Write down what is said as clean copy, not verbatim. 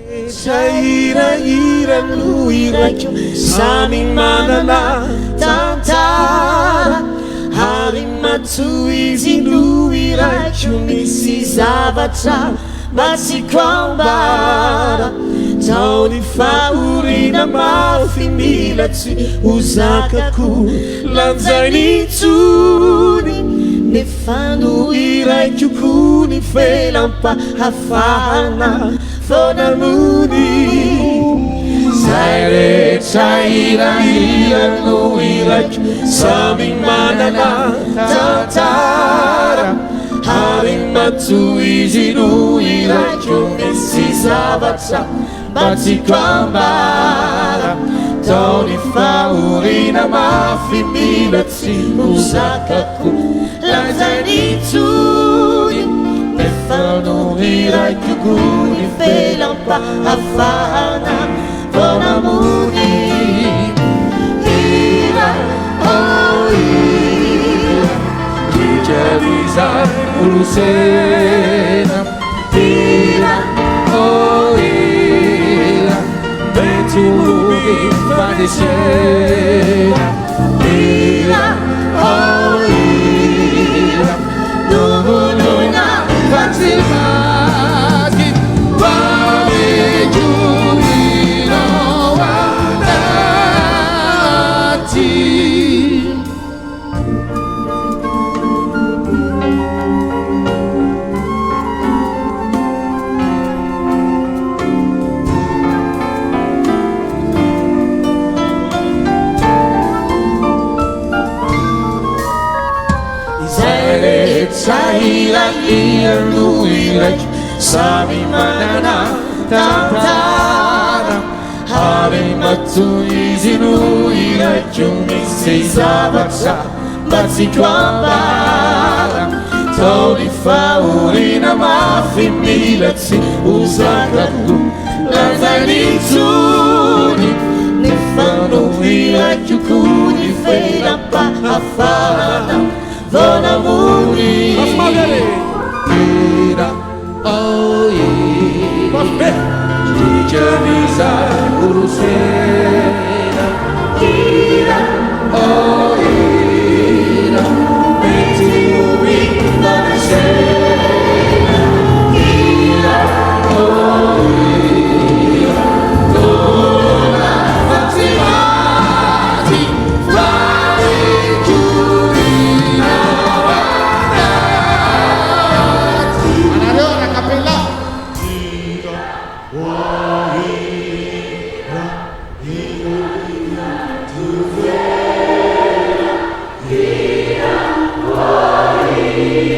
Ira no iraiko samy manana tantara ary matoizy no iraiko misy zavatra matsiko ambara taony fahorina mafy milatsy hozakako lanjay nitsony nefa no iraiko kony felam-pahafahana fonamony zay rehetra iraira no iraiko samy manana tantara ary matoizy no iraiko misy zavatra matsiko ambara taony fahorina mafy milatsy hozakako lanjay nitsony nefa no iraiko kony felam-pahafahana fonamony ira oh ira ijarizary olosena ira oh ira mety movi padesena ira oh ira novolona fatimaki ira no iraiko samy manana tantara ary matoizy no iraiko misy zavatra matsiko ambara taony fahorina mafy milatsy hozakako lanjay nitsony nefa no iraiko kony felam-pahafahana fonamony ira oh ira ijarizary olosena ira oh ira mety movi padesena ira oh ira dona fatimati Yeah.